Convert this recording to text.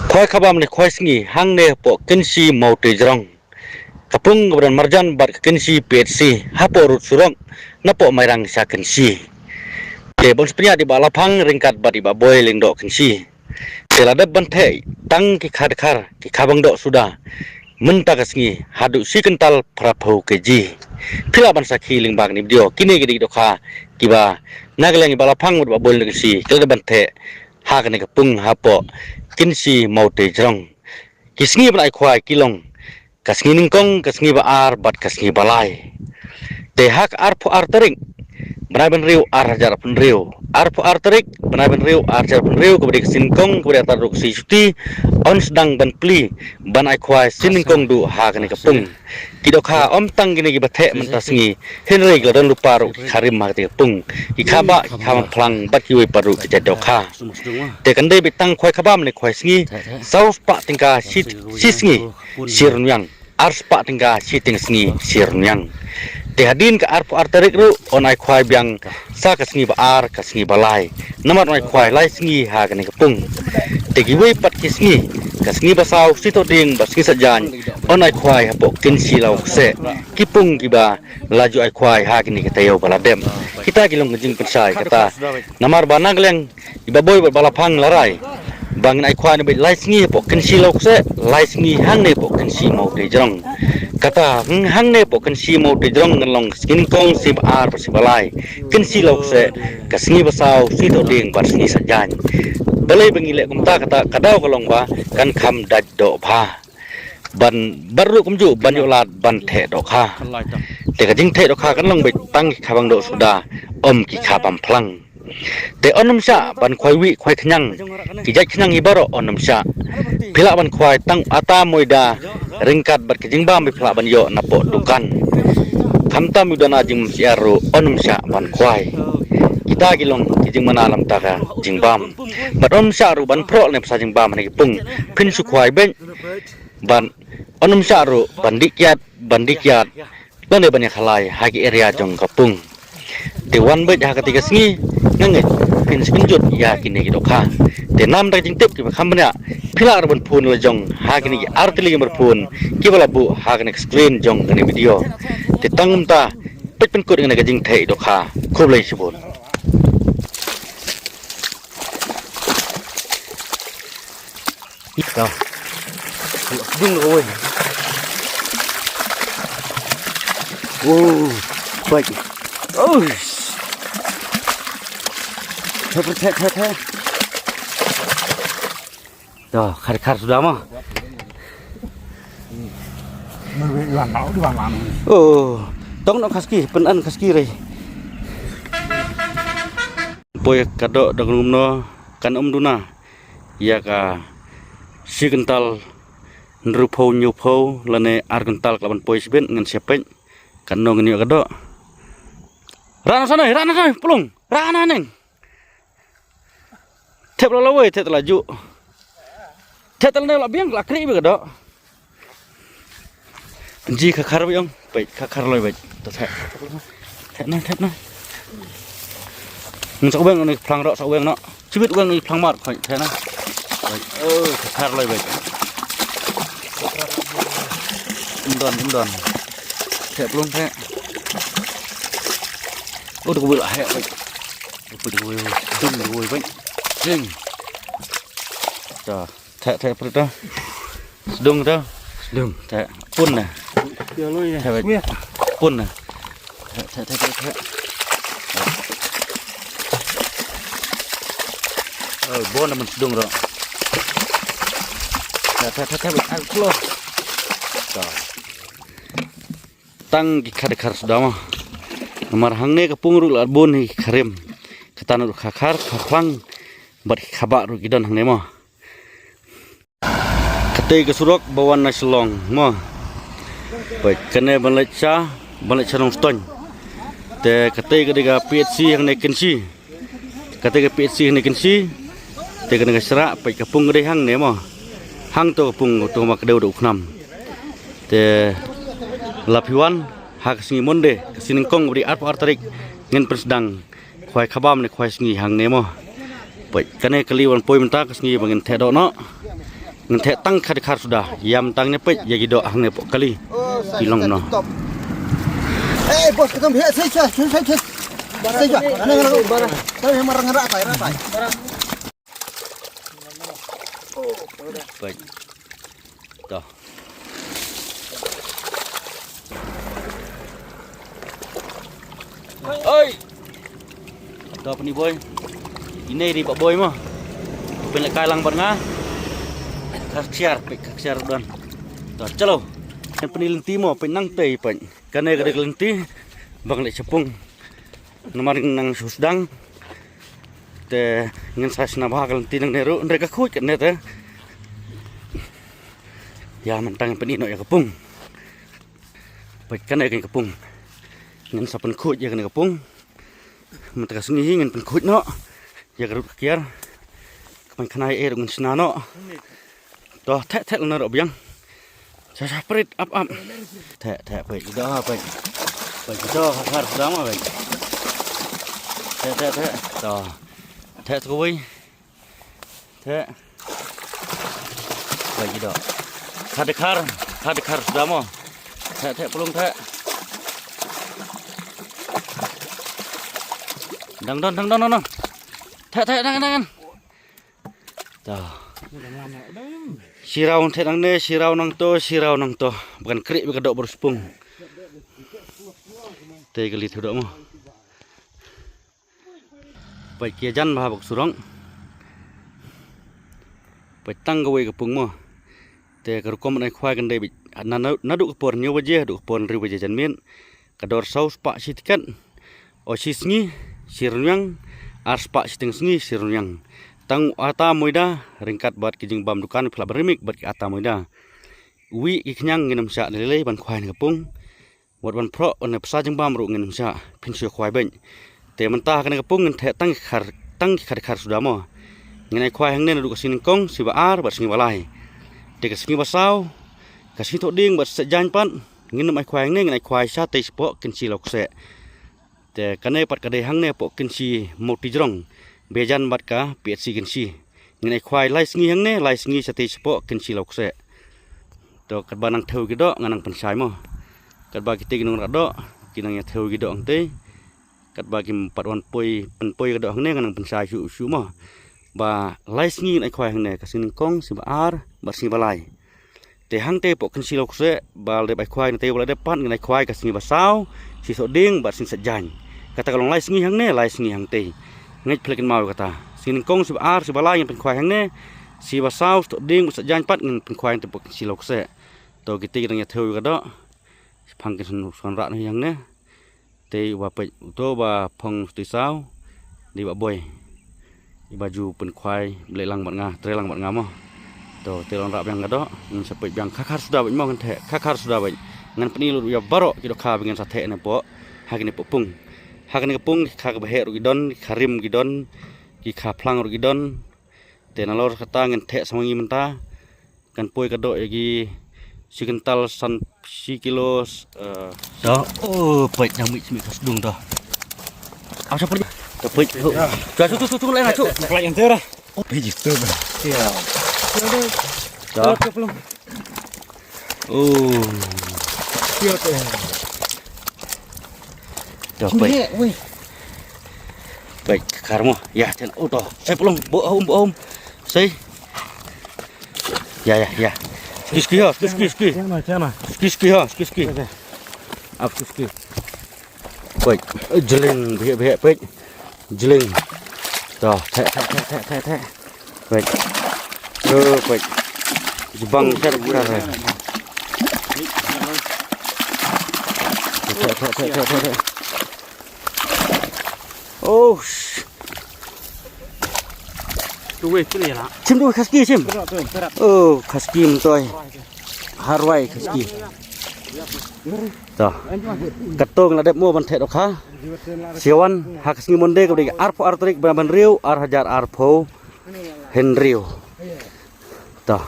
khoi khabam ne khoi sngi hang ne po kinsi mau te jrong kapung kemudian marjan bar kinsi petsi hapo rut surong napo mairang sa kinsi te bon spnya di balapang ringkat badi baboy lingdo kinsi te ladab banthe tang ki khadkhar ki khabang do sudah menta kasngi hadu si kental prapau keji pila ban sakhi lingbang ni video kini gidi dokha kiba nagleng balapang baboy kinsi te ladab banthe ha kane kapung hapo kinsi mau te jrong kisngi ban ai khwai kilong kasngi ningkong kasngi baar bat kasngi balai te hak ar pho ar tering benai ben riu ar jar pun riu ar pho ar terik benai ben riu ar jar pun riu kemudian singkong kemudian taruk si cuti on sedang ban pli ban ai khwai siningkong du ha kane kapung kidokha om tang gini gi bathe mentasngi henry gladan lupa ru kharim ma te kapung ki khaba ki kham phlang bat ki wei paru ki jadokha te kande bitang khwai khabam ne khwai sngi saus pa tingka sisngi sirnyang ars pa tingka siting sngi sirnyang te hadin ka arpo artarik ru onai khwai biang sa kasngi ba ar kasngi balai namar onai khwai lai sngi ha kane kapung te gi wei pat kisngi kasngi basau sito ding basngi sajan onai khwai hapo kinsi lau se kipung kiba laju ai khwai ha kini kitayo baladem kita kilong ngejing pensai kata namar banag leng ibaboy balapang larai bangin ai khwai ne bai lai sngi hapo kinsi lau se lai sngi hang ne hapo kinsi mau te jrong kata hang ne po kinsi mau te jrong ngalong skin kong sib ar persibalai kinsi lok se kasngi basau sito ding barsngi sajan balai bengile kumta kata kadau kalong ba kan kham daj do bha ban baru kumju ban yolat ban the do kha te ka jing the do kha kan long bai tang khabang do suda om ki khabam phlang te onum sha ban khoi wi khoi khnyang ki jaj khnyang ibaro onum sha phila ban khoi tang ata moida ringkat bar kijing ba mi phla ban yo napo dukan khamta mudana jing siaru onum sha ban khwai kita gilong kijing manalam taka jingbam bat onum sha ru ban pro ne psa jingbam ne pung phin su khwai ben ban onum sha ru bandikyat lane ban ya khalai hagi area jong kapung dewan bet ha ketika sngi ngange pin skinjut ya kini gidokha te nam da jing tip ki khambnya phila ban phun le jong ha kini artili mer phun ki bala bu ha kini screen jong kini video te tangum ta pet pen kut ngene jing thei dokha khob lai sibon ikau ding oi baik Thế. Rồi, khát sudah mah. Làm bảo đi làm. Tong nak kaski, penan kaski re. Boy kado dagum no kan duna. Ya ka si kental nrupo nyupo lane ar kental kelaban boy seben ngan sepeng kan no ngeni kado. Rana sana, pelung. Rana neng. Thep la wei thep laju thep tal ne la biang la kri be do ji khakhar bi ong bai khakhar loi bai to thep na sok beng ni phlang ro sok beng no chibit beng ni phlang mat khoi the na bai khakhar loi bai don thep lung the được bự lại bai được bự bai Ding. Dah, tak perut dah. Sedung dah. Sedung. Tak pun dah. Tak pun dah. Tak. Oh, bon dah sedung dah. Tak keluar. Dah. Tang khar sudah mah. Nomor hang ne kapung ru la bon ni kharim. Katan ru khar khang bat khabak ru kidan hang ne mah kate ke surok bawan na selong mah baik kene banlek long ston te kate ke diga PSC hang ne kensi kate ke PSC hang ne kensi te kene ke serak pai kapung gede hang ne mah hang to kapung to mak deu du khnam te lapiwan hak singi monde siningkong beri ar tarik ngen persedang khwai khabam ne khwai singi hang ne mah pai kane kali wan poi menta kasngi bangin the do no Ngentek tang kadekar sudah. Yam tangnya pej ya gido hangne pok kali. Kilong no. Bos ketemu dia saya. Saya. Ana bara. Saya marang ratai. Pej. Dah. Oi. Dah apa ni boy? Ini di Pak Boy mah. Banyak kalang pernah. Kaksiar dan. Dah calo. Yang penilenti mo penang tei pen. Karena kada kelenti bang lek cepung. Namaring nang susdang. Te ngin sa snabah kelenti nang neru mereka kuit kan net. Ya mentang penino ya kepung. Baik kana kan kepung. Ngin sa pen kuit ya kan kepung. Mentaka sengi ngin pen kuit no. Ya garut kiar. Kapan kana ngin snano. Toh tek naro biang. Saya prit up. Tek baik dah baik. Baik dah harus sama baik. Tek. Toh. Tek sekoi. Tek. Baik dah. Kadekar sudah mau. Tek pelung tek. Dang. Tek dangan. Toh. Sirau nang ne, sirau nang to. Bukan krik berkedok beruspung. Teh kali tu dok mo. Baik kiajan bah bok surong. Baik tang gawe kepung mo. Teh kerukom nai khwai kan dei nadu kepor nyu waje, du kepor riu waje janmin. Kador saus pak sitikan. Osisngi sirnyang ars pak siting sngi sirnyang. Tang ata moida ringkat bat kijing bam dukan pela berimik bat ata moida. Wi iknyang nginam sya lele ban khwai kepung. Wat ban pro on psa jing bam ru nginam sya pinsyo khwai ben. Te mentah kan kepung ngin tang khar sudah mo. Nginai khwai hang ne du kasin kong si baar bat singi walai. Te kasingi basau kasih tok ding bat sejan pan nginam ai khwai ne nginai khwai sya te spok kinsi lok se. Te kanai pat kadai hang ne pok kinsi moti jrong. Bejan bat ka PSC kinsi nginai khwai lai sngi hang ne lai sngi sate spok kinsi lok se to kat banang theu gido nganang pensai mo kat ba kite ginung rado kinang ya theu gido ang te kat ba kim patwan poi penpoi gido hang ne nganang pensai su mo ba lai sngi nginai khwai hang ne kasin kong si baar bat sngi balai te hang te pok kinsi lok se bal de bai khwai te bal de pan nginai khwai ka sngi basau si so ding bat sin sejan kata kalong lai sngi hang ne lai sngi hang te ngay pelikin mau kata sini kong si baar si balai yang penkuai hang ne si basau tok ding buat jangan pat ngin penkuai yang tepuk si lok se to kita kita theu kada phang kin son rat ni hang ne te wa pe to ba phong ti sao di ba boy di baju penkuai belelang bat nga trelang bat nga mo to te long rat yang kada ngin sepet yang kakar sudah ba mo kan the kakar sudah ba ngan penilu ya barok kido ka dengan sathe ne po hagini popung hakan kepung kha kebeher gidon karim gidon ki kha plang gidon tenalor kata ngen thek samangi menta kan poi kadok yagi si kental san si kilo so poi yang mi kasdung to apa siapa to poi tu lain acu Klien tera. begitu Iya. to belum. Iya teh. Dah baik karmo ya dan udah saya belum bohong saya ya ski baik jeling biak baik jeling dah tek baik baik jebang tek oh Duwe pilih lah. chim đuôi khasky chim khasky tôi harwai khasky đó katong là đẹp mua ban thẹt đó khá siawan khasky monde ko de arpo artrik ban riu ar hajar arpo hen riu đó